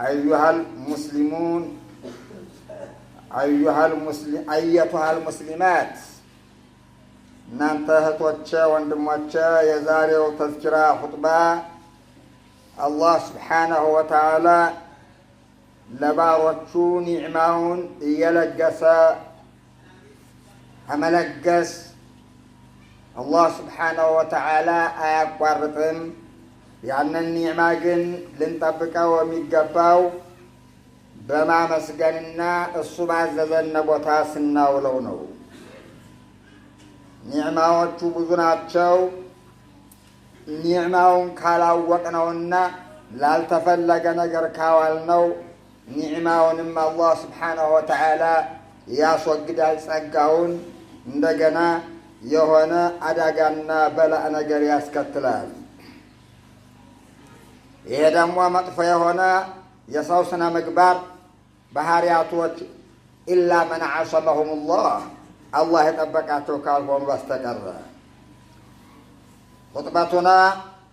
أيتها المسلمات እናንተ እህቶቼ ወንድሞቼ የዛሬው ተዝኪራ ኹጥባ አላህ ስብሓነሁ ወተዓላ ለባሮቹ ኒዕማውን እየለገሰ ከመለገስ አላህ ስብሓነሁ ወተዓላ አያቋርጥም። ያንን ኒዕማ ግን ልንጠብቀው የሚገባው በማመስገንና እሱ ባዘዘን ቦታ ስናውለው ነው። ኒዕማዎቹ ብዙ ናቸው። ኒዕማውን ካላወቅነውና ላልተፈለገ ነገር ካዋልነው ኒዕማውንም አላህ ስብሓነሁ ወተዓላ ያስወግዳል። ጸጋውን እንደገና የሆነ አደጋና በላእ ነገር ያስከትላል። ይሄ ደግሞ መጥፎ የሆነ የሰው ስነ ምግባር ባህሪያቶች ኢላ መን ዐሰመሁሙላህ አላህ የጠበቃቸው ካልሆኑ በስተቀር። ኹጥበቱና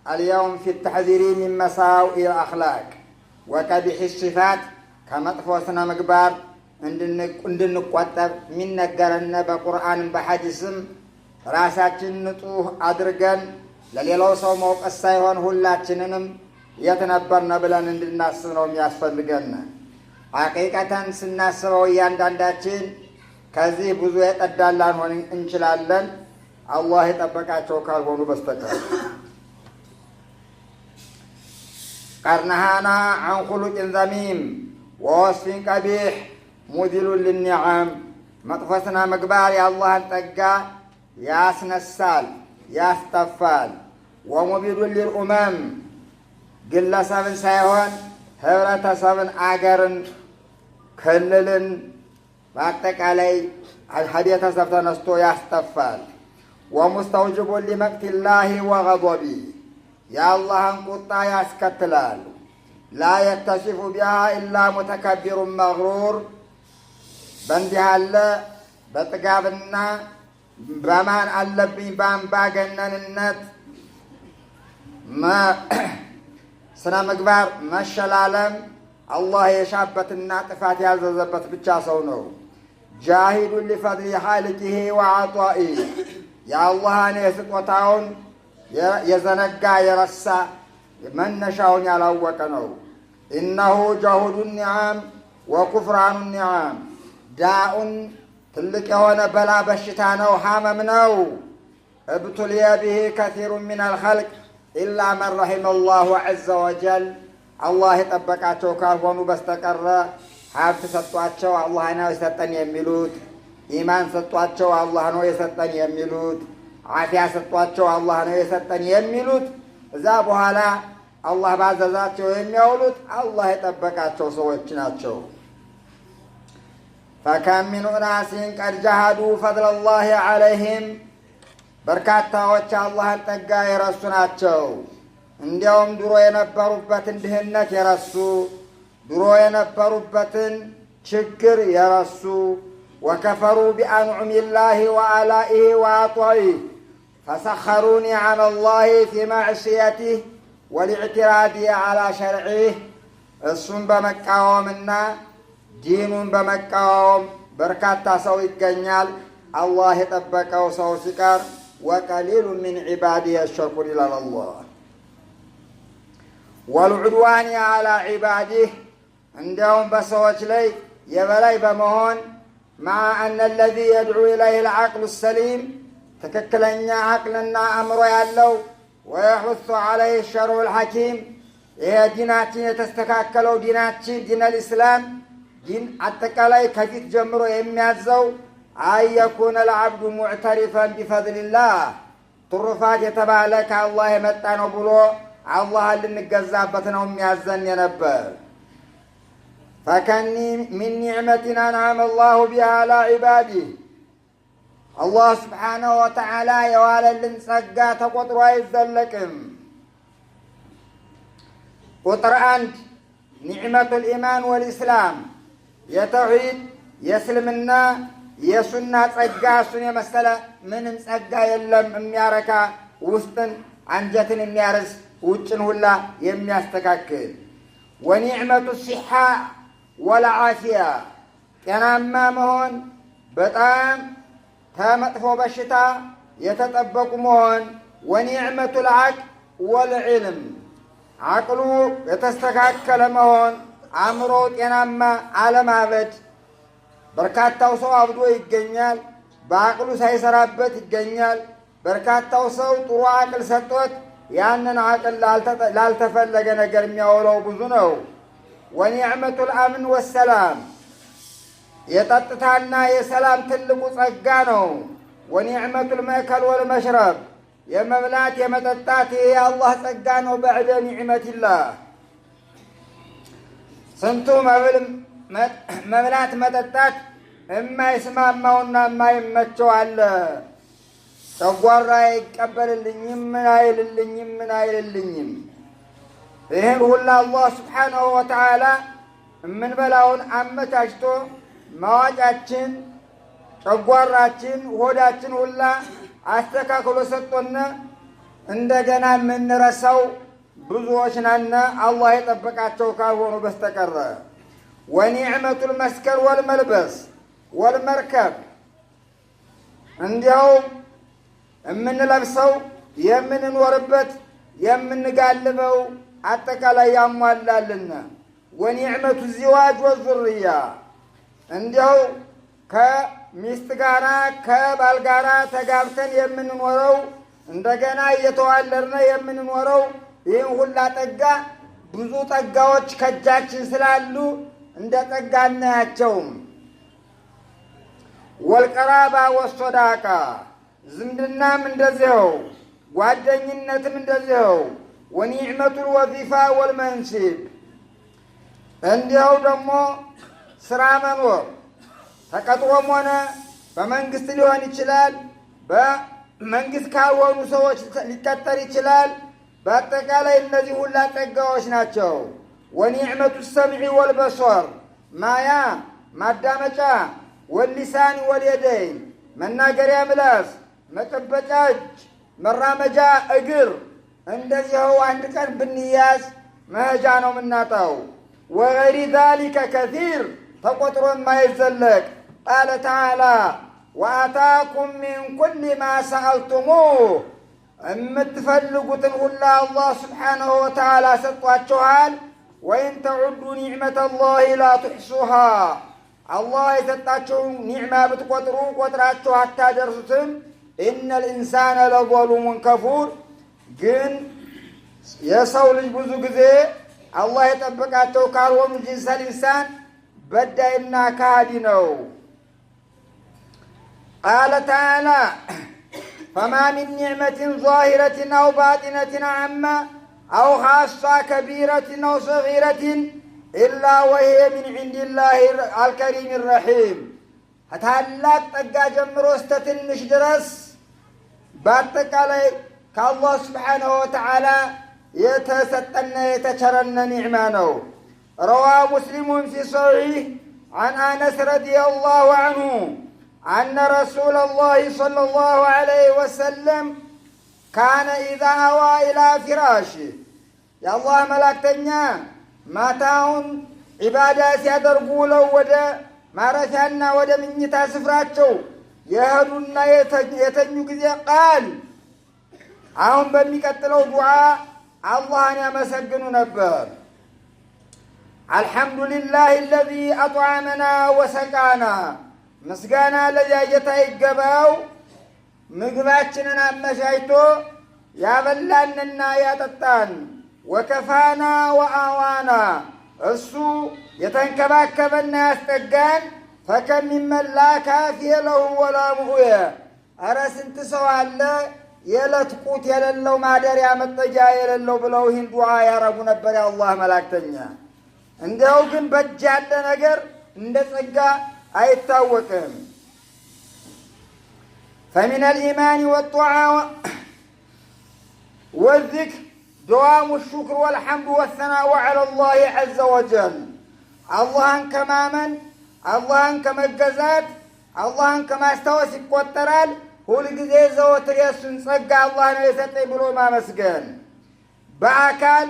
አልየውም ፊ ተሕዚሪ ሚን መሳዊኢ አኽላቅ ወቀቢሒ ሲፋት ከመጥፎ ስነ ምግባር እንድንቆጠብ የሚነገረን በቁርአንም በሐዲስም ራሳችን ንጹህ አድርገን ለሌላው ሰው መውቀስ ሳይሆን ሁላችንንም የት ነበርነ ብለን እንድናስብ ነው የሚያስፈልገን። ሐቂቀተን ስናስበው እያንዳንዳችን ከዚህ ብዙ የጠዳን ላንሆን እንችላለን አላህ የጠበቃቸው ካልሆኑ በስተቀር። ቀድ ነሃና ዐን ኹሉቅን ዘሚም ወወስፊን ቀቢሕ ሙዚሉን ልኒዓም። መጥፎ ስነ ምግባር የአላህን ጸጋ ያስነሳል፣ ያስጠፋል። ወሙቢዱን ሊልኡመም ግለሰብን ሳይሆን ህብረተሰብን፣ አገርን፣ ክልልን በአጠቃላይ ከቤተሰብ ተነስቶ ያስጠፋል። ወሙስተውጅቡን ሊመቅቲላሂ ወገضቢ የአላህን ቁጣ ያስከትላል። ላ የተሲፉ ቢሃ ኢላ ሙተከቢሩን መግሩር በእንዲህ ያለ በጥጋብና በማን አለብኝ በአምባገነንነት ስነ ምግባር መሸላለም አላህ የሻበትና ጥፋት ያዘዘበት ብቻ ሰው ነው። ጃሂዱን ሊፈድሊ ኻሊቂሂ ወዐጣኢሂ የአላህን የስጦታውን የዘነጋ የረሳ መነሻውን ያላወቀ ነው። ኢነሁ ጀሁዱ ኒዓም ወኩፍራኑ ኒዓም ዳኡን ትልቅ የሆነ በላ በሽታ ነው፣ ሐመም ነው። እብቱልየ ብሂ ከሲሩ ሚነል ኸልቅ ኢላ መን ረሒመ አላሁ ዐዘ ወጀል አላህ የጠበቃቸው ካልሆኑ በስተቀረ ሀብት ሰጧቸው አላህ ነው የሰጠን የሚሉት፣ ኢማን ሰጧቸው አላህ ነው የሰጠን የሚሉት፣ ዓፊያ ሰጧቸው አላህ ነው የሰጠን የሚሉት፣ እዛ በኋላ አላህ ባዘዛቸው የሚያውሉት አላህ የጠበቃቸው ሰዎች ናቸው። ፈከም ሚን ኡናሲን ቀድ ጀሃዱ ፈድለላሂ ዐለይሂም በርካታዎች አላህን ጸጋ የረሱ ናቸው። እንዲያውም ድሮ የነበሩበትን ድህነት የረሱ፣ ድሮ የነበሩበትን ችግር የረሱ። ወከፈሩ ቢአንዑሚላሂ ወአላኢሂ ወዐጣኢሂ ፈሰኸሩ ኒዓመላሂ ፊ መዕሲየቲህ ወልኢዕትራዲህ ዐላ ሸርዒህ እሱን በመቃወምና ዲኑን በመቃወም በርካታ ሰው ይገኛል። አላህ የጠበቀው ሰው ሲቀር ወቀሊሉ ሚን ዒባዲህ የሸኩር ይላል አላህ። ወልዑድዋን ዐላ ዒባዲህ እንዲያውም በሰዎች ላይ የበላይ በመሆን መዓ አነ አለዚ የድዑ ኢለይሂ ልዓቅሉ ሰሊም ትክክለኛ አቅልና አእምሮ ያለው ወየሑሱ ዐለይህ ሸርዑ ልሐኪም ይሄ ዲናችን የተስተካከለው ዲናችን ዲነል ኢስላም ዲን አጠቃላይ ከፊት ጀምሮ የሚያዘው አየኩነ ልዓብዱ ሙዕተሪፈን ቢፈድልላህ ትሩፋት የተባለ ከአላህ የመጣ ነው ብሎ አላህን ልንገዛበት ነው የሚያዘን የነበር። ፈከኒ ሚን ኒዕመትን አንዓመ አላሁ ቢሃ ዐላ ዒባዲህ አላህ ስብሓነሁ ወተዓላ የዋለልን ጸጋ ተቆጥሮ አይዘለቅም። ቁጥር 1 ኒዕመቱል ኢማን ወልኢስላም የተውሂድ የእስልምና የሱና ጸጋ እሱን የመሰለ ምንም ጸጋ የለም። የሚያረካ ውስጥን አንጀትን የሚያርስ ውጭን ሁላ የሚያስተካክል ወኒዕመቱ ሲሓ ወልዓፊያ ጤናማ መሆን በጣም ከመጥፎ በሽታ የተጠበቁ መሆን። ወኒዕመቱ ልዓቅል ወልዕልም አቅሉ የተስተካከለ መሆን፣ አእምሮ ጤናማ አለማበድ። በርካታው ሰው አብዶ ይገኛል፣ በአቅሉ ሳይሰራበት ይገኛል። በርካታው ሰው ጥሩ አቅል ሰጥቶት ያንን አቅል ላልተፈለገ ነገር የሚያውለው ብዙ ነው። ወኒዕመቱ ልአምን ወሰላም የጠጥታና የሰላም ትልቁ ጸጋ ነው። ወኒዕመቱ ልመእከል ወልመሽረብ የመብላት የመጠጣት ይሄ የአላህ ጸጋ ነው። በዕደ ኒዕመቲላህ ስንቱ መብላት መጠጣት የማይስማማውና የማይመቸው አለ። ጨጓራ አይቀበልልኝም፣ ምን አይልልኝም። ይህን ሁላ አላህ ስብሓናሁ ወተዓላ የምንበላውን አመቻችቶ መዋጫችን፣ ጨጓራችን፣ ሆዳችን ሁላ አስተካክሎ ሰጥቶነ እንደገና የምንረሳው ብዙዎች ነን፣ አላህ የጠበቃቸው ካልሆኑ በስተቀረ። ወኒዕመቱል መስከን ወልመልበስ ወልመርከብ እንዲያውም የምንለብሰው የምንኖርበት የምንጋልበው አጠቃላይ ያሟላልና። ወኒዕመቱ ዚዋጅ ወዙርያ እንዲያው ከሚስት ጋራ ከባል ጋራ ተጋብተን የምንኖረው እንደገና እየተዋለድነ የምንኖረው ይህን ሁላ ጠጋ ብዙ ጠጋዎች ከእጃችን ስላሉ እንደ ጠጋ እናያቸውም። ወልቀራባ ወሶዳቃ ዝምድናም እንደዚኸው፣ ጓደኝነትም እንደዚኸው። ወኒዕመቱል ወዚፋ ወልመንሲብ እንዲኸው ደግሞ ስራ መኖር ተቀጥሮም ሆነ በመንግስት ሊሆን ይችላል፣ በመንግስት ካልሆኑ ሰዎች ሊቀጠር ይችላል። በአጠቃላይ እነዚህ ሁላ ጸጋዎች ናቸው። ወኒዕመቱ ሰምዒ ወልበሶር ማያ ማዳመጫ፣ ወሊሳኒ ወልየደይን መናገሪያ ምላስ፣ መጨበጫ እጅ፣ መራመጃ እግር። እንደዚኸው አንድ ቀን ብንያዝ መሄጃ ነው የምናጣው። ወገይሪ ዛሊከ ከሲር ተቆጥሮ የማይዘለቅ ቃለ ተዓላ ወአታኩም ሚን ኩሊ ማ ሰአልቱሙህ የምትፈልጉትን ሁላ አላህ ስብሓነሁ ወተዓላ ሰጧችኋል። ወኢን ተዑዱ ኒዕመተ ላሂ ላ ትሕሱሃ አላህ የሰጣቸውን ኒዕማ ብትቆጥሩ ቆጥራችሁ አታደርሱትም። ኢነል ኢንሳነ ለዘሉሙን ከፉር ግን የሰው ልጅ ብዙ ጊዜ አላህ የጠበቃቸው ካልሆኑ ጂንሰል ኢንሳን በዳይና ካሃዲ ነው። ቃለ ተዓላ ፈማ ሚን ኒዕመትን ዛሂረትን አው ባጢነትን አማ አው ኻሷ ከቢረትን አው ሰጊረትን ኢላ ወሂየ ሚን ዒንዲላሂ አልከሪም ረሒም ከታላቅ ጠጋ ጀምሮ እስተ ትንሽ ድረስ በአጠቃላይ ከአላህ ስብሓነሁ ወተዓላ የተሰጠነ የተቸረነ ኒዕማ ነው። ረዋ ሙስሊሙን ፊ ሰሒሕ አን አነስ ረዲየላሁ አንሁ አነ ረሱለላሂ ሰለላሁ ዐለይሂ ወሰለም ካነ ኢዛ አዋ ኢላ ፊራሽህ የአላህ መላክተኛ ማታውን ዒባዳ ሲያደርጉ ውለው ወደ ማረፊያና ወደ ምኝታ ስፍራቸው የሄዱና የተኙ ጊዜ ቃል አሁን በሚቀጥለው ዱዓ አላህን ያመሰግኑ ነበር። አልሐምዱሊላህ አለዚ አጥዓመና ወሰቃና ምስጋና ለዚያ ጌታ ይገባው ምግባችንን አመቻችቶ ያበላንና ያጠጣን። ወከፋና ወአዋና እሱ የተንከባከበና ያስጠጋን። ፈከም ሚመን ላ ካፊየ ለሁ ወላ ሙእየ ኧረ ስንት ሰው አለ የዕለት ቁት የሌለው ማደሪያ መጠጊያ የሌለው ብለው ይህን ዱዓ ያረጉ ነበር የአላህ መላክተኛ። እንዲያው ግን በእጅ ያለ ነገር እንደ ጸጋ አይታወቅም። ፈሚን አልኢማን ወጡዓ ወዚክር ደዋሙ ሹክር ወልሐምዱ ወሰናኡ ዐላ ላህ ዐዘ ወጀል አላህን ከማመን አላህን ከመገዛት አላህን ከማስታወስ ይቆጠራል። ሁልጊዜ ዘወትር የእሱን ጸጋ አላህ ነው የሰጠኝ ብሎ ማመስገን በአካል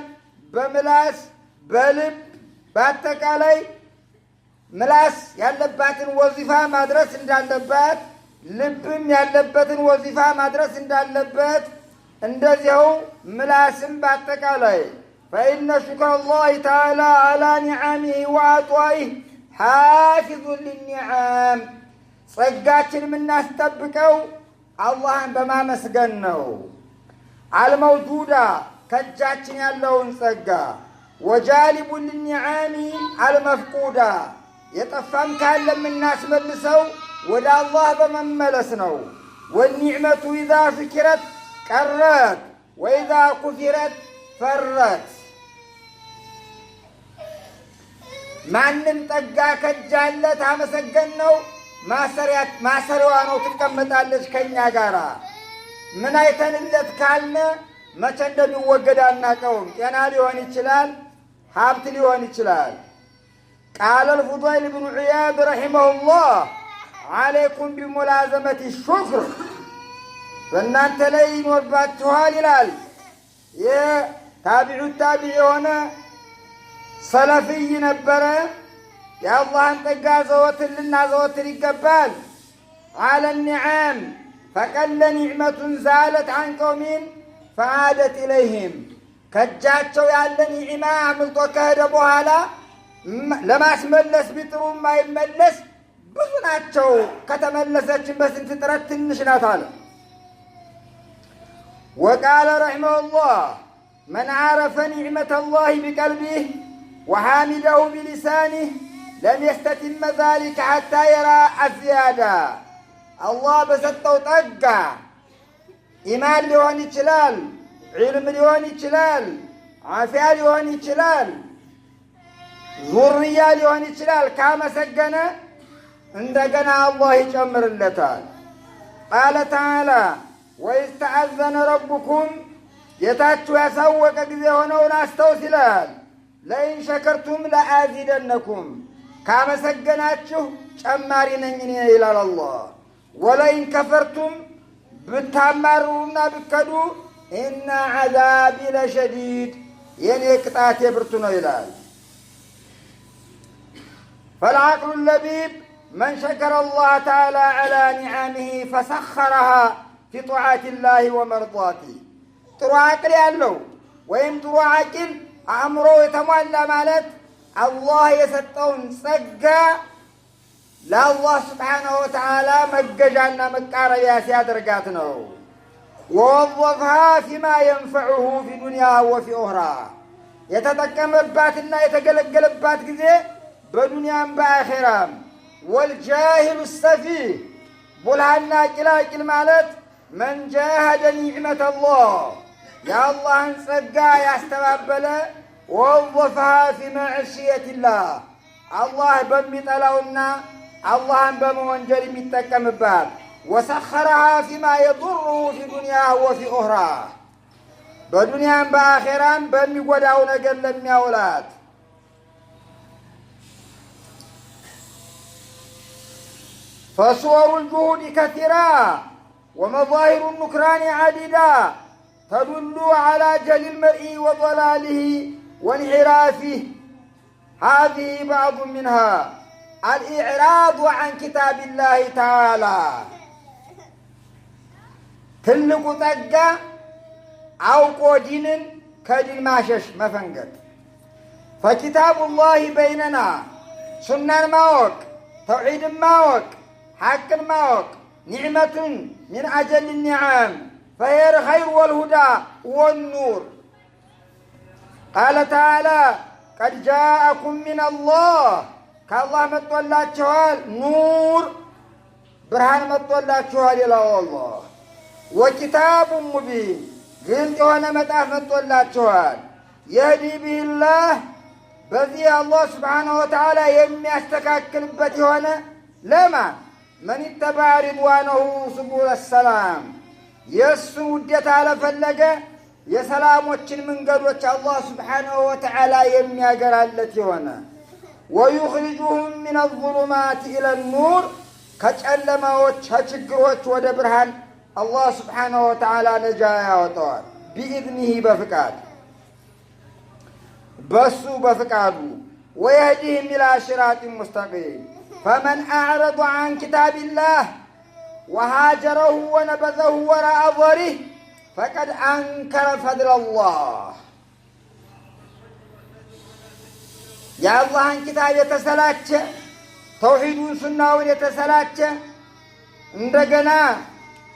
በምላስ በልብ በአጠቃላይ ምላስ ያለባትን ወዚፋ ማድረስ እንዳለባት ልብም ያለበትን ወዚፋ ማድረስ እንዳለበት እንደዚያው ምላስም በአጠቃላይ ፈኢነ ሹክረ አላህ ተዓላ አላ ኒዓሚሂ ወዐጧኢሂ ሓፊዙን ሊኒዓም ጸጋችን የምናስጠብቀው አላህን በማመስገን ነው። አልመውጁዳ ከእጃችን ያለውን ጸጋ ወጃሊቡን ሊኒዓሚ አልመፍቁዳ የጠፋም ካለ የምናስመልሰው ወደ አላህ በመመለስ ነው። ወኒዕመቱ ኢዛ ዙኪረት ቀረት ወኢዛ ኩፊረት ፈረት። ማንም ጠጋ ከጃለ ታመሰገን ነው ማሰሪያዋ ነው ትቀመጣለች ከእኛ ጋር። ምን አይተንለት ካልነ መቼ እንደሚወገድ አናቀውም። ጤና ሊሆን ይችላል፣ ሀብት ሊሆን ይችላል። ቃለ አልፉዳይል ብኑ ዒያድ ረሒመሁላህ ዓለይኩም ቢሙላዘመቲ ሹክር በእናንተ ላይ ይኖርባችኋል ይላል። ይህ ታቢዑ ታቢዕ የሆነ ሰለፍይ ነበረ። የአላህን ጸጋ ዘወትር ልናዘወትር ይገባል። አለ ኒዓም ፈቀለ ኒዕመቱን ዛለት አን ቀውሚን ፈዓደት ኢለይህም ከእጃቸው ያለ ኒዕማ አምልጦ ከሄደ በኋላ ለማስመለስ ቢጥሩ የማይመለስ ብዙ ናቸው። ከተመለሰችን በስንት ጥረት ትንሽ ናት አለ። ወቃለ ረሒመሁላህ መን ዓረፈ ኒዕመተ አላህ ቢቀልቢህ ወሓሚደሁ ቢሊሳኒህ ለም የስተቲመ ዛሊከ ሐታ የራ አዝያዳ። አላህ በሰጠው ጸጋ ኢማን ሊሆን ይችላል፣ ዒልም ሊሆን ይችላል፣ ዓፊያ ሊሆን ይችላል፣ ዙርያ ሊሆን ይችላል። ካመሰገነ እንደገና አላህ ይጨምርለታል። ቃለ ተዓላ ወኢዝ ተአዘነ ረቡኩም ጌታችሁ ያሳወቀ ጊዜ ሆነውን አስታውስ ይላል። ለኢን ሸከርቱም ለአዚደነኩም ካመሰገናችሁ ጨማሪ ነኝ እኔ ይላል አላህ። ወለኢን ከፈርቱም ብታማሩና ብከዱ ኢነ ዐዛቢ ለሸዲድ የኔ ቅጣቴ ብርቱ ነው ይላል። ፈልዐቅሉ ለቢብ መን ሸከረ አላህ ተዓላ ዐላ ኒዓሚሂ ፈሰኸረሃ ፊ ጧዓት ላህ ወመርዷቲህ። ጥሩ አቅል ያለው ወይም ጥሩ አቂል አእምሮ የተሟላ ማለት አላህ የሰጠውን ጸጋ ለአላህ ስብሓነሁ ወተዓላ መገዣና መቃረቢያ ሲያደርጋት ነው። ወወظፈሃ ፊማ የንፈዑሁ ፊ ዱንያ ወፊ ኡኽራ የተጠቀመባትና የተገለገለባት ጊዜ በዱንያም በአኼራም። ወልጃሂሉ ሰፊህ ቡልሃና ቂላቂል ማለት መን ጃሃደ ኒዕመተ አላህ የአላህን ጸጋ ያስተባበለ ወወظፈሃ ፊ መዕስየቲላህ አላህ በሚጠላውና አላህን በመወንጀል የሚጠቀምባት። ወሰኸረሃ ፊማ የዱሩሁ ፊ ዱንያ ወፊ ኡኽራ በዱንያም በአኼራም በሚጎዳው ነገር ለሚያውላት። ፈሱወሩ ልጁሁድ ከቲራ ወመዛሂሩ ኑክራን ዓዲዳ ተዱሉ ዐላ ጀህሊ ልመርኢ ወضላሊህ ወንሒራፊህ ሃዚህ ባዕዱ ሚንሃ አልኢዕራዱ ዐን ኪታቢላህ ተዓላ። ትልቁ ጸጋ አውቆ ዲንን ከዲን ማሸሽ መፈንገጥ። ፈኪታቡላህ በይነና ሱናን ማወቅ፣ ተውሒድን ማወቅ፣ ሐቅን ማወቅ ኒዕመቱን ሚን አጀል ኒዓም ፈሂየ ልኸይር ወልሁዳ ወኑር። ቃለ ተዓላ ቀድ ጃአኩም ሚነላህ ከአላህ መጥቶላችኋል ኑር ብርሃን መጥቶላችኋል ይላል አላህ። ወኪታቡን ሙቢን ግልጽ የሆነ መጽሐፍ መጥቶላችኋል። የህዲ ቢሂላህ በዚህ አላህ ስብሓነሁ ወተዓላ የሚያስተካክልበት የሆነ ለማን መን ኢተበዐ ሪድዋነሁ ሱቡለ ሰላም የእሱን ውዴታ ለፈለገ የሰላሞችን መንገዶች አላህ ስብሓነሁ ወተዓላ የሚያገራለት የሆነ ወዩኽሪጁሁም ሚነ ዙሉማት ኢለ ኑር ከጨለማዎች ከችግሮች ወደ ብርሃን አላህ ስብሓነሁ ወተዓላ ነጃ ያወጣዋል ቢኢዝኒህ በፍቃድ። በሱ በፍቃዱ ወየህዲህም ኢላ ሲራጢን ሙስተቂም ፈመን አዕረض ዐን ኪታቢላህ ወሃጀረሁ ወነበዘሁ ወራአ ظهሪህ ፈቀድ አንከረ ፈድለላህ። የአላህን ኪታብ የተሰላቸ ተውሒዱን ሱናውን የተሰላቸ እንደገና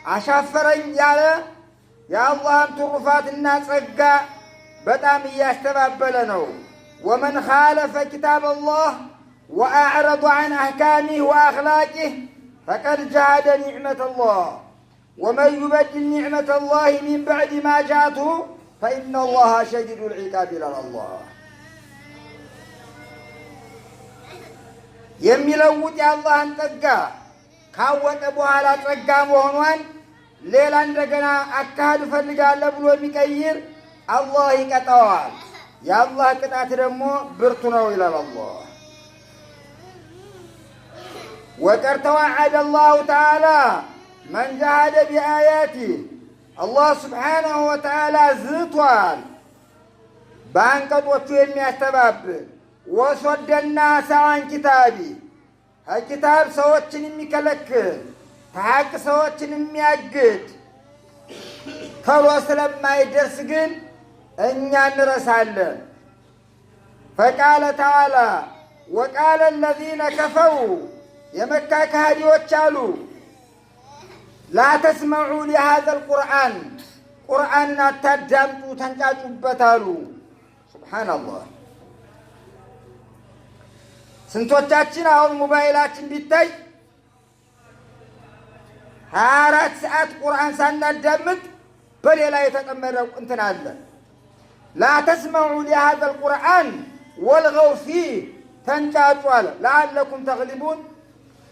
አሻፈረኝ ያለ የአላህን ትሩፋትና ጸጋ በጣም እያስተባበለ ነው። ወመን ኻለፈ ኪታብ አላህ ወአዕረض ዐን አሕካሚህ ወአኽላቂህ ፈቀድ ጀሐደ ኒዕመተ አላህ ወመን ዩበድል ኒዕመተ አላህ ሚን በዕድ ማ ጃአትሁ ፈኢነ አላህ ሸዲዱል ዒቃብ ይላል አላህ። የሚለውጥ የአላህን ጸጋ ካወቀ በኋላ ጸጋ መሆኗን ሌላ እንደገና አካሄድ እፈልጋለሁ ብሎ የሚቀይር አላህ ይቀጣዋል። የአላህ ቅጣት ደግሞ ብርቱ ነው ይላል አላህ። ወቀድ ተወዐደ አላሁ ተዓላ መን ጀሐደ ቢአያቲህ አላህ ስብሓነሁ ወተዓላ ዝቷል በአንቀጾቹ የሚያስተባብል ወሶደና ሰዓን ኪታቢ ከኪታብ ሰዎችን የሚከለክል ከሐቅ ሰዎችን የሚያግድ ተሎ ስለማይደርስ ግን እኛ እንረሳለን። ፈቃለ ተዓላ ወቃለ አለዚነ ከፈሩ የመካ ከሃዲዎች አሉ ላ ተስመዑ ሊሃዘል ቁርአን ቁርአንን አታዳምጡ ተንጫጩበት አሉ። ሱብሓነላህ። ስንቶቻችን አሁን ሞባይላችን ቢታይ 24 ሰዓት ቁርአን ሳናዳምጥ በሌላ የተቀመጠ እንትን አለ። ላ ተስመዑ ሊሃዘል ቁርአን ወልገው ፊህ ተንጫጩ አለ። ለዓለኩም ተግሊቡን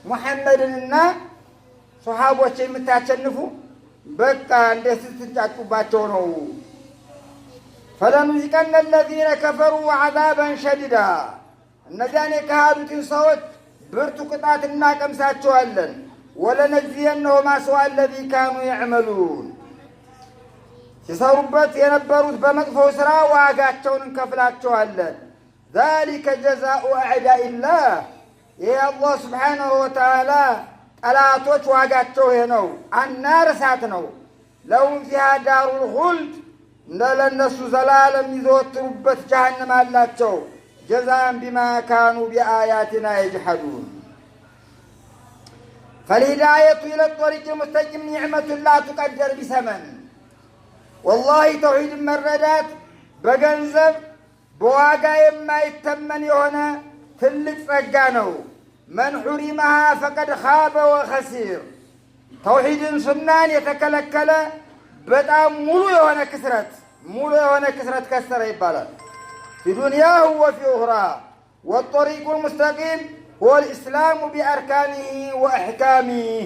ሙሐመድንና ሶሓቦች የምታሸንፉ በቃ እንዴት ስትንጫጩባቸው ነው። ፈለኑዚቀነ አለዚነ ከፈሩ ዐዛበን ሸዲዳ እነዚያን የካሃዱትን ሰዎች ብርቱ ቅጣት እናቀምሳቸዋለን። ወለነጅዚየነሁም አስወአ አለዚ ካኑ የዕመሉን ሲሰሩበት የነበሩት በመጥፎው ሥራ ዋጋቸውን እንከፍላቸዋለን። ዛሊከ ጀዛኡ አዕዳኢላህ ይህ አላህ ስብሓነሁ ወተዓላ ጠላቶች ዋጋቸው ይሄ ነው። አናር እሳት ነው። ለሁም ፊሃ ዳሩል ኹልድ ለእነሱ ዘላለም ይዘወትሩበት ጀሃነም አላቸው። ጀዛን ቢማ ካኑ ቢአያቲና የጅሐዱን ፈልሂዳየቱ ኢለ ጦሪቅ ሙስተቂም ኒዕመቱን ላ ቱቀደር ቢሰመን ወላሂ ተውሒድን መረዳት በገንዘብ በዋጋ የማይተመን የሆነ ትልቅ ጸጋ ነው። መን ሑሪመሃ ፈቀድ ኻበ ወኸሲር ተውሒድን ሱናን የተከለከለ በጣም ሙሉ የሆነ ክስረት ከሰረ ይባላል። ፊ ዱንያሁ ወፊ ኡኽራ ወጦሪቁ ልሙስተቂም ሁወ ልእስላሙ ቢአርካኒህ ወአሕካሚህ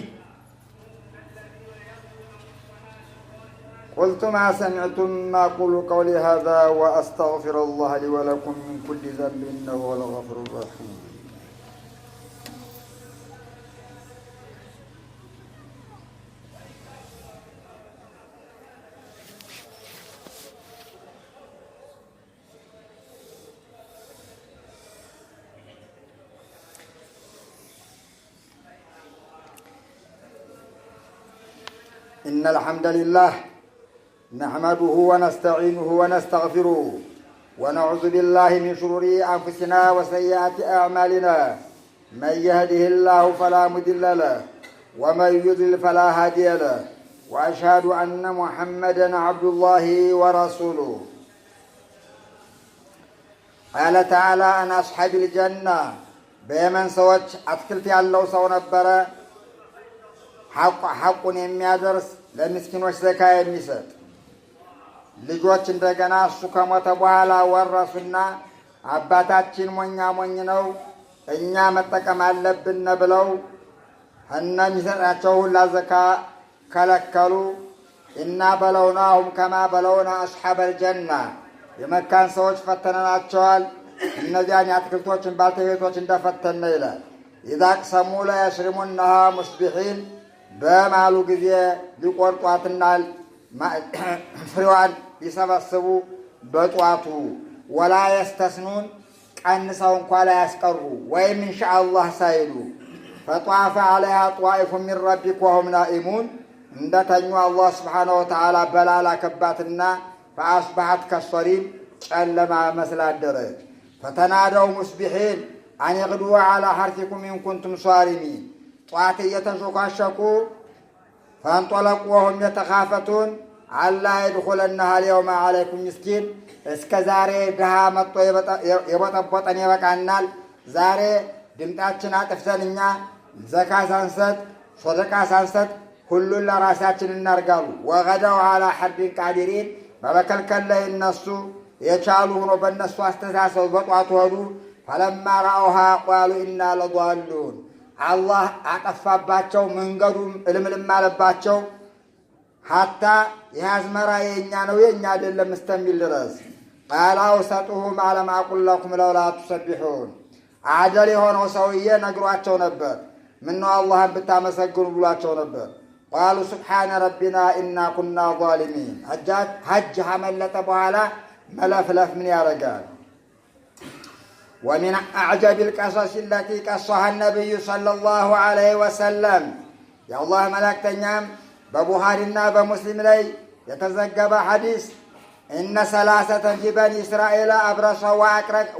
قلت ما سمعتم ما أقول قولي هذا وأستغفر الله لي ولكم من كل ذنب إنه هو الغفور الرحيم إن الحمد لله نحمده ونستعينه ونستغفره ونعوذ بالله من شرور أنفسنا وسيئات أعمالنا من يهده الله فلا مضل له ومن يضلل فلا هادي له وأشهد أن محمدا عبد الله ورسوله قال تعالى عن أصحاب الجنة بمن سوت أتكلت ያለው ሰው ነበረ ሐቁን የሚያደርስ ለምስኪኖች ዘካ የሚሰጥ ልጆች እንደገና እሱ ከሞተ በኋላ ወረሱና አባታችን ሞኝ ነው እኛ መጠቀም አለብን ብለው የሚሰጣቸው ሁላ ዘካ ከለከሉ። እና በለውናሁም ከማ በለውና አስሐበል ጀና የመካን ሰዎች ፈተነናቸዋል እነዚያን የአትክልቶችን ባልተቤቶች እንደፈተነ ይላል። ኢዛ ቅሰሙ ለየሽሪሙነሃ ሙስቢሒን በማሉ ጊዜ ሊቆርጧትና ፍሬዋን ሊሰበስቡ በጧቱ ወላ የስተስኑን ቀንሰው እንኳ ላይ ያስቀሩ ወይም ኢንሻአላህ ሳይሉ ፈጧፈ ዐለይሃ ጧኢፉ ሚን ረቢክ ወሁም ናኢሙን እንደተኙ አላህ ስብሓነሁ ወተዓላ በላላ ከባትና ፈአስበሐት ከሰሪም ጨለማ መስላ አደረች። ፈተናደው ሙስቢሒን አን ይግዱ ዐላ ሐርሲኩም ኢን ኩንቱም ሷሪሚን ጠዋት እየተሾካሸኩ ፈንጦለቁ ወሁም የተኻፈቱን አላ የድኹለነሃ አልየውመ ዐለይኩም ምስኪን እስከ ዛሬ ድሃ መጥቶ የቦጠቦጠን ይበቃናል። ዛሬ ድምጣችን አጥፍተን እኛ ዘካ ሳንሰጥ ሶደቃ ሳንሰጥ ሁሉን ለራሳችን እናርጋሉ። ወገደው ዐላ ሐርቢን ቃዲሪን በመከልከል ላይ እነሱ የቻሉ ሆኖ በእነሱ አስተሳሰብ በጧቱ ሄዱ። ፈለማ ረአውሃ ቃሉ ኢና ለዷሉን አላህ አጠፋባቸው፣ መንገዱም እልምልም አለባቸው። ሀታ ይህ አዝመራ የእኛ ነው የእኛ አይደለም እስተሚል ድረስ ቃል አውሰጡሁም አለም አቁል ለኩም ለውላ ቱሰቢሑን አደል የሆነው ሰውዬ ነግሯቸው ነበር። ምነው አላህን ብታመሰግኑ ብሏቸው ነበር። ቃሉ ስብሓነ ረቢና ኢና ኩና ዛሊሚን ሀጅ ካመለጠ በኋላ መለፍለፍ ምን ያደርጋል? ወሚን አዕጀብ ልቀሰስ ለቲ ቀሰሃ ነቢዩ ሰለላሁ ዐለይሂ ወሰለም የአላህ መላእክተኛም በቡኻሪና በሙስሊም ላይ የተዘገበ ሐዲስ እነ ሰላሰተን ፊ በኒ እስራኤል አብረሰ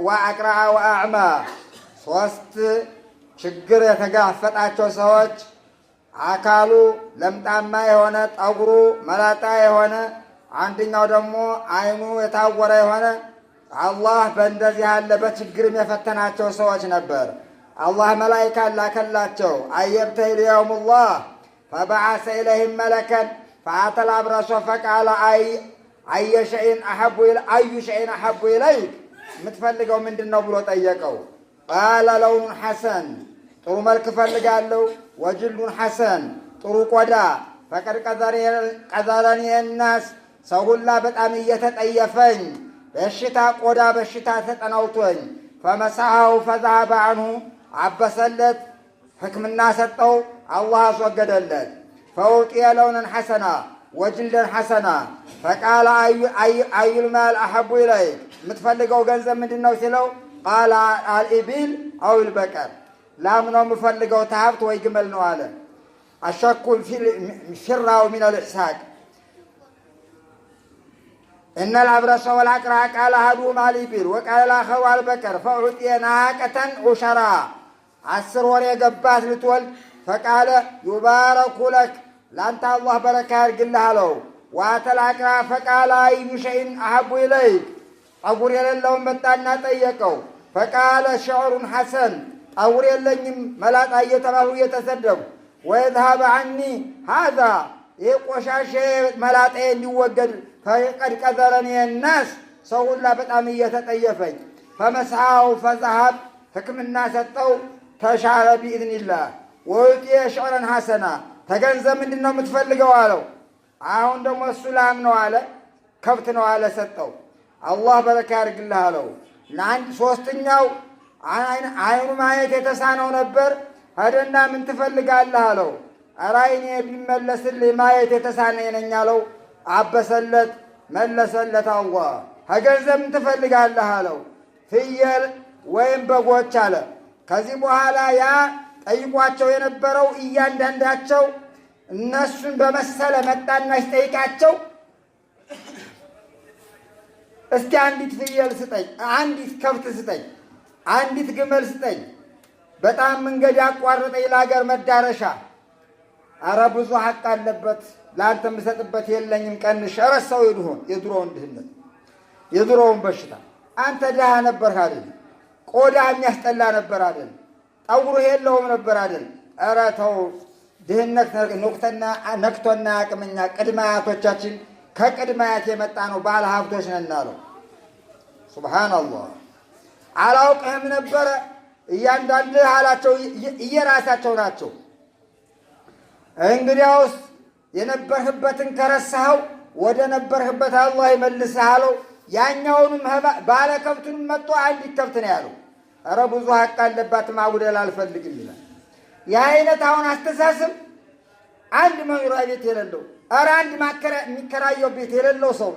ወአቅረዐ ወአዕማ ሶስት ችግር የተጋፈጣቸው ሰዎች አካሉ ለምጣማ የሆነ ጠጉሩ መላጣ የሆነ አንደኛው ደግሞ አይኑ የታወረ የሆነ አላህ በእንደዚህ ያለ በችግርም የፈተናቸው ሰዎች ነበር። አላህ መላኢካ ላከላቸው። አየብተሂል የውሙላህ ፈበዓሰ ኢለይሂም መለከን ፈአተል አብረሶ ፈቃለ አዩ ሸይን አሐቡ ኢለይክ የምትፈልገው ምንድን ነው ብሎ ጠየቀው። ቃለ ለውኑን ሐሰን ጥሩ መልክ እፈልጋለሁ፣ ወጅሉን ሐሰን ጥሩ ቆዳ፣ ፈቀድ ቀዘረኒ ናስ ሰው ሁላ በጣም እየተጠየፈኝ በሽታ ቆዳ በሽታ ተጠናውቶኝ ፈመሳሐው ፈዛሀበ አንሁ አበሰለት፣ ሕክምና ሰጠው፣ አላህ አስወገደለት። ፈውጢየ ለውነን ሐሰና ወጅልደን ሐሰና ፈቃለ አዩል ማል አሐቡ ኢለይክ የምትፈልገው ገንዘብ ምንድን ነው ሲለው ቃለ አልኢቢል አውል በቀር ላም ነው የምፈልገው ተሀብት ወይ ግመል ነው አለ። አሸኩን ፊራው ሚን አልኢሕሳቅ እነ ልአብረሰ ወልአቅረዐ ቃለ አሐዱሁማ አልኢቢል ወቃለ ልአኸሩ አልበቀር ፈኡዕጢየ ናቀተን ዑሸራ 10 ወር የገባት ልትወልድ ፈቃለ ዩባረኩ ለክ ለአንተ አላህ በረካ ያድርግልህ አለው። ወአተል አቅረዐ ፈቃለ አዩ ሸይን አሐቡ ኢለይክ ጠጉር የሌለውን መጣና ጠየቀው። ፈቃለ ሽዕሩን ሐሰን ጠጉር የለኝም መላጣ እየተባሉ እየተሰደቡ ወየዝሀበ ዐኒ ሃዛ ይህ ቆሻሼ መላጤ እንዲወገድ ፈቀድ ቀዘረኒ ናስ ሰው ሁላ በጣም እየተጠየፈኝ ፈመስሐሁ ፈዘሀብ ሕክምና ሰጠው ተሻለ ቢኢዝኒላህ ወዩዕጢየ ሽዕረን ሐሰና ተገንዘብ ምንድን ነው የምትፈልገው አለው። አሁን ደግሞ እሱ ላም ነው አለ፣ ከብት ነው አለ፣ ሰጠው። አላህ በረካ ያድርግልህ አለው። ሶስተኛው አይኑ ማየት የተሳነው ነበር። ሄደና ምን ትፈልጋለህ አለው። ኧረ አይኔ ቢመለስልህ ማየት የተሳነኝ ነኝ አለው። አበሰለት፣ መለሰለት አላህ። ከገንዘብ ምን ትፈልጋለህ አለው። ፍየል ወይም በጎች አለ። ከዚህ በኋላ ያ ጠይቋቸው የነበረው እያንዳንዳቸው እነሱን በመሰለ መጣና ሲጠይቃቸው እስቲ አንዲት ፍየል ስጠኝ፣ አንዲት ከብት ስጠኝ፣ አንዲት ግመል ስጠኝ፣ በጣም መንገድ ያቋረጠኝ ለሀገር መዳረሻ፣ አረ ብዙ ሀቅ አለበት ለአንተ የምሰጥበት የለኝም ቀንሽ። ረሳው የድሮውን ድህነት የድሮውን በሽታ። አንተ ድሃ ነበር አይደል? ቆዳ የሚያስጠላ ነበር አይደል? ጠጉሩ የለውም ነበር አይደል? ኧረ ተው ድህነት ነክቶና አቅምኛ ቅድመ አያቶቻችን ከቅድመ አያት የመጣ ነው፣ ባለ ሀብቶች ነን አለው። ሱብሃነላህ አላውቅህም ነበረ። እያንዳንድ አላቸው እየራሳቸው ናቸው። እንግዲያውስ የነበርህበትን ከረሳኸው ወደ ነበርህበት አላህ ይመልስህ አለው። ያኛውንም ባለ ከብቱንም መጥቶ አንዲት ከብት ነው ያለው። ኧረ ብዙ ሀቅ አለባት ማጉደል አልፈልግም ይላል። ይህ አይነት አሁን አስተሳሰብ አንድ መኖሪያ ቤት የሌለው፣ ኧረ አንድ የሚከራየው ቤት የሌለው ሰው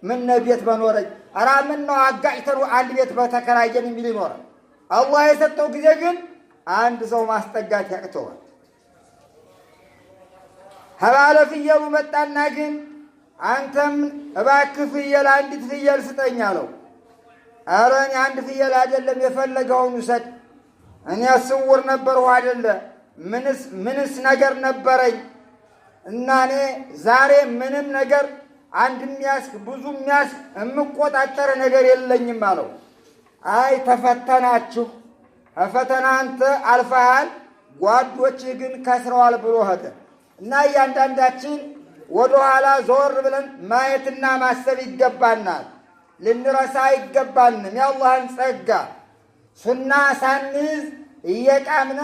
ምን ቤት በኖረኝ ኧረ ምን ነው አጋጭተን አንድ ቤት በተከራየን የሚል ይኖራል። አላህ የሰጠው ጊዜ ግን አንድ ሰው ማስጠጋት ያቅተዋል። ከባለ ፍየሉ መጣና ግን አንተም እባክህ ፍየል አንዲት ፍየል ስጠኝ አለው። ኧረ እኔ አንድ ፍየል አይደለም የፈለገውን ውሰድ፣ እኔ ስውር ነበርሁ አይደለ ምንስ ነገር ነበረኝ እና እኔ ዛሬ ምንም ነገር አንድ የሚያስክ ብዙ የሚያስክ የምቆጣጠር ነገር የለኝም አለው። አይ ተፈተናችሁ፣ ፈተና አንተ አልፈሃል፣ ጓዶችህ ግን ከስረዋል ብሎ ሄደ እና እያንዳንዳችን ወደ ኋላ ዞር ብለን ማየትና ማሰብ ይገባናል። ልንረሳ አይገባንም። የአላህን ጸጋ ሱና ሳንይዝ እየቃምነ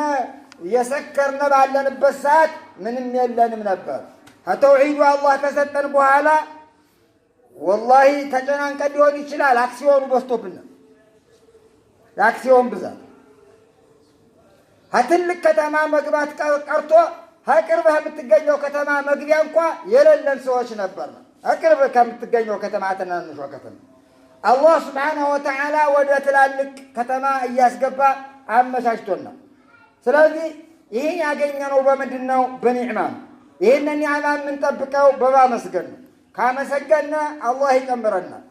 እየሰከርነ ባለንበት ሰዓት ምንም የለንም ነበር። ከተውሒዱ አላህ ከሰጠን በኋላ ወላሂ ተጨናንቀን ሊሆን ይችላል። አክሲዮኑ በዝቶብን የአክሲዮን ብዛት ከትልቅ ከተማ መግባት ቀርቶ ከቅርብ ከምትገኘው ከተማ መግቢያ እንኳ የሌለን ሰዎች ነበር። ከቅርብ ከምትገኘው ከተማ ትናንሿ ከተማ አላህ ስብሓነሁ ወተዓላ ወደ ትላልቅ ከተማ እያስገባ አመቻችቶናል። ስለዚህ ይህን ያገኘነው በምንድን ነው? በኒዕማ። ይህንን ኒዕማ የምንጠብቀው በማመስገን ነው። ካመሰገነ አላህ ይጨምረናል።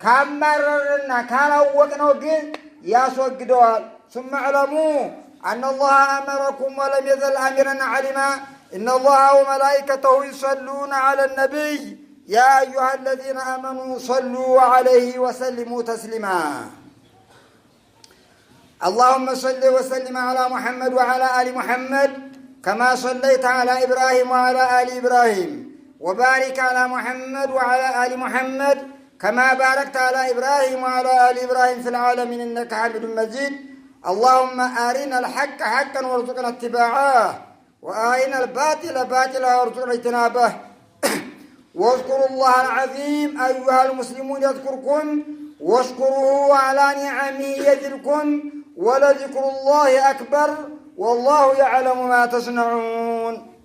ካማረርና ካላወቅነው ግን ያስወግደዋል። ثم اعلموا أن الله أمركم ولم يزل آمرا علما إن الله وملائكته يصلون على النبي يا أيها الذين آمنوا صلوا عليه وسلموا تسليما اللهم صل وسلم على محمد وعلى آل محمد كما صليت على إبراهيم وعلى آل إبراهيم وبارك على محمد وعلى آل محمد كما باركت على إبراهيم وعلى آل إبراهيم في العالمين إنك حميد مجيد اللهم أرنا الحق حقا وارزقنا اتباعه وأرنا الباطل باطلا وارزقنا اجتنابه واذكروا الله العظيم أيها المسلمون يذكركم واشكروه على نعمه يزدكم ولذكر الله أكبر والله يعلم ما تصنعون